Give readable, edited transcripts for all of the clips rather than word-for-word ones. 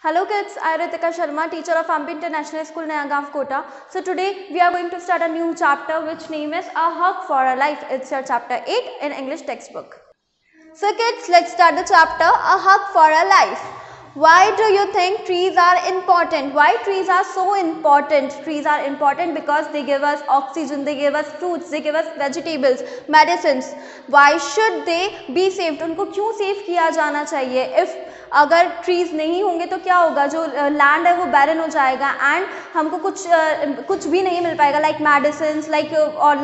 Hello kids, I am Ritika Sharma, teacher of Ampi International School, Nayagaon, Kota. So today we are going to start a new chapter which name is A Hug for a Life. It's your chapter 8 in English textbook. So kids, let's start the chapter A Hug for a Life. Why do you think trees are important? Why trees are so important? Trees are important because they give us oxygen, they give us fruits, they give us vegetables, medicines. Why should they be saved? उनको क्यों save किया जाना चाहिए? If अगर trees नहीं होंगे तो क्या होगा, जो लैंड है वो बैरन हो जाएगा एंड हमको कुछ भी नहीं मिल पाएगा, लाइक मेडिसिन, लाइक और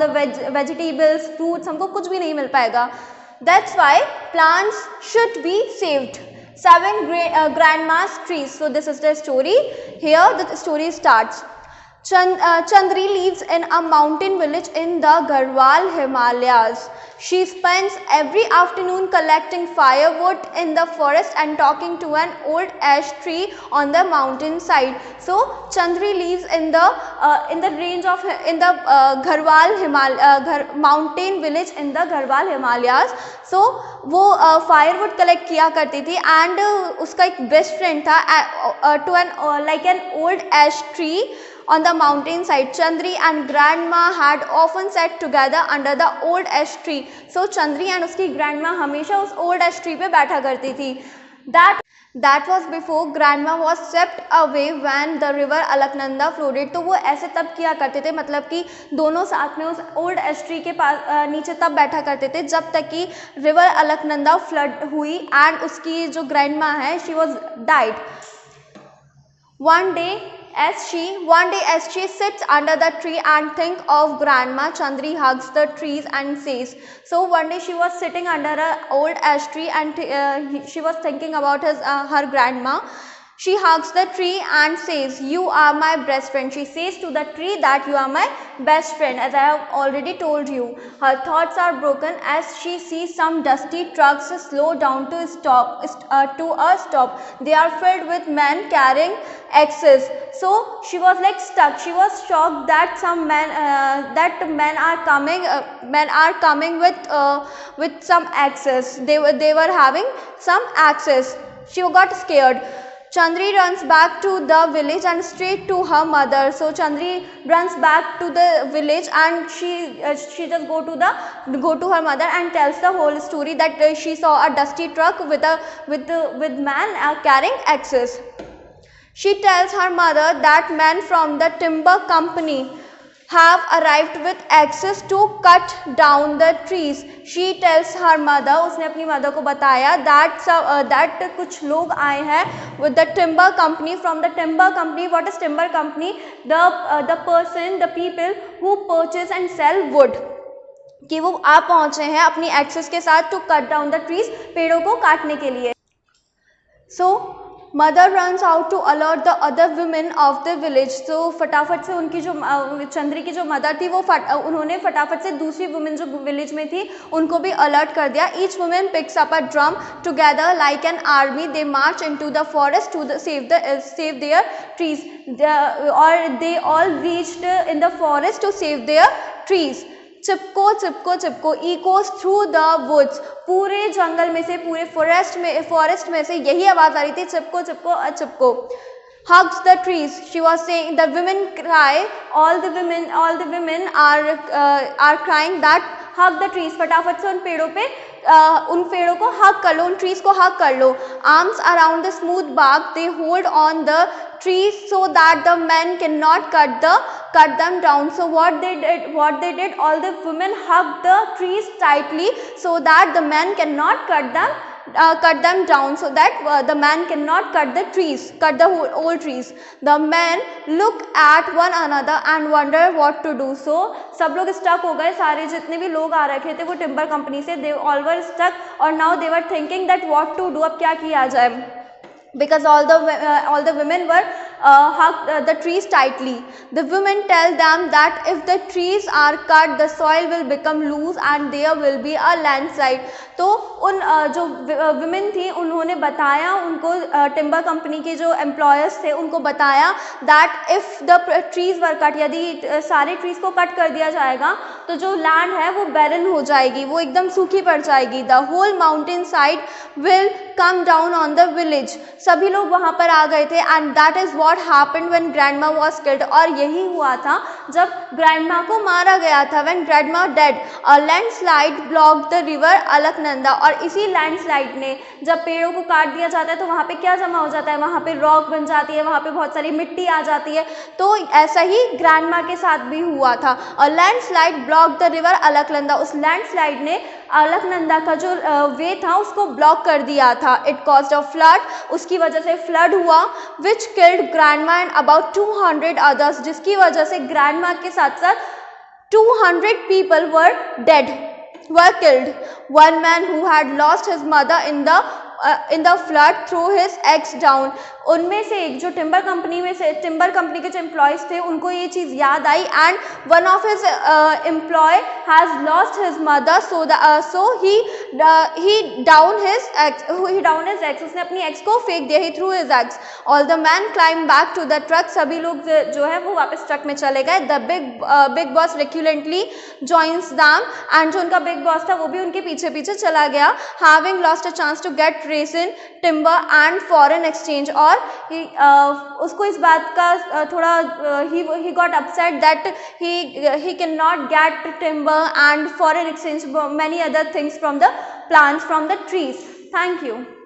वेजिटेबल्स, फ्रूट्स, हमको कुछ भी नहीं मिल पाएगा. That's why plants should be saved. Seven grandma's trees. So this is the story. Here the story starts. Chandri lives in a mountain village in the Garhwal Himalayas. She spends every afternoon collecting firewood in the forest and talking to an old ash tree on the mountain side. So Chandri lives in the range of Garhwal mountain village in the Garhwal Himalayas. So वो firewood collect किया करती थी and उसका एक best friend था to an old ash tree on the mountain side. Chandri and grandma had often sat together under the old ash tree. So Chandri and उसकी grandma हमेशा उस old ash tree पे बैठा करती थी. That was before grandma was swept away when the river Alaknanda flooded. तो वो ऐसे तब किया करते थे, मतलब कि दोनों साथ में उस ओल्ड एश ट्री के पास नीचे तब बैठा करते थे जब तक कि रिवर अलकनंदा फ्लड हुई एंड उसकी जो ग्रैंडमा है she was died. One day as she sits under the tree and think of grandma, Chandri hugs the trees and says. So one day she was sitting under an old ash tree and she was thinking about her grandma. She hugs the tree and says, "You are my best friend." She says to the tree that you are my best friend, as I have already told you. Her thoughts are broken as she sees some dusty trucks slow down to a stop. They are filled with men carrying axes. So she was like stuck. She was shocked that some men are coming with some axes. They were having some axes. She got scared. Chandri runs back to the village and straight to her mother. So Chandri runs back to the village and she just go to her mother and tells the whole story that she saw a dusty truck with man carrying axes. She tells her mother that men from the timber company have arrived with axes to cut down the trees. She tells her mother, उसने अपनी mother को बताया that कुछ लोग आए हैं with the timber company. From the timber company. What is timber company? The people who purchase and sell wood. कि वो आ पहुँचे हैं अपनी एक्सेस के साथ to cut down the trees, पेड़ों को काटने के लिए. So mother runs out to alert the other women of the village. तो फटाफट से उनकी जो चंद्री की जो मदर थी उन्होंने फटाफट से दूसरी वुमेन जो विलेज में थी उनको भी अलर्ट कर दिया. Each women picks up a drum together like an army. They march into the forest to save their trees, और they all reached in the forest to save their trees. Chipko Chipko Chipko echoes through the woods. पूरे जंगल में से, पूरे forest में से यही आवाज आ रही थी, चिपको चिपको चिपको. Hugs the trees. She was saying, the women cry. All the women are crying that hug the trees. फटाफट से उन पेड़ों को हग कर लो, उन ट्रीज को हग कर लो. Arms around the smooth bark, they hold on the trees so that the men cannot cut them down. So what they did, all the women hugged the trees tightly so that the men cannot cut them down, so that the man cannot cut the old trees. The men look at one another and wonder what to do. So सब लोग stuck हो गए, सारे जितने भी लोग आ रखे थे वो टिम्बर कंपनी से, they all were stuck और now they were thinking that what to do, अब क्या किया जाए, because all the women were hugged the trees tightly. The women tell them that if the trees are cut, the soil will become loose and there will be a landslide. तो उन जो women थी उन्होंने बताया, उनको timber company के जो employers थे उनको बताया that if the trees were cut, यदि सारे ट्रीज को कट कर दिया जाएगा तो जो लैंड है वो बैरन हो जाएगी, वो एकदम सूखी पड़ जाएगी. The whole mountain side will come down on the village. सभी लोग वहाँ पर आ गए थे and that is what happened when grandma was killed. और यही हुआ था जब grandma को मारा गया था. When grandma dead, a landslide blocked the river Alaknanda. और इसी लैंडस्लाइड ने, जब पेड़ों को काट दिया जाता है तो वहाँ पे क्या जमा हो जाता है, वहाँ पे रॉक बन जाती है, वहाँ पे बहुत सारी मिट्टी आ जाती है. तो ऐसा ही ग्रैंडमा के साथ भी हुआ था. और landslide block the river Alaknanda. उस लैंडस्लाइड ने अलकनंदा का जो वे था उसको ब्लॉक कर दिया था. It caused a flood. उसकी वजह से फ्लड हुआ which killed grandma and about 200 others. जिसकी वजह से ग्रैंडमा के साथ साथ 200 people were killed. One man who had lost his mother in the flood threw his axe down. उनमें से एक जो टिम्बर कंपनी के जो एम्प्लॉयज थे उनको ये चीज़ याद आई and one of his employ has lost his mother so he down his axe. उसने अपनी एक्स को फेंक दिया. He threw his axe. All the men climb back to the truck. सभी लोग जो है वो वापस ट्रक में चले गए. The big boss reluctantly joins them. And जो उनका बिग बॉस था वो भी उनके पीछे पीछे चला गया. Having lost a chance to get resin timber and foreign exchange. और उसको इस बात का थोड़ा ही got upset that he can not get timber and foreign exchange, many other things from the plants, from the trees. Thank you.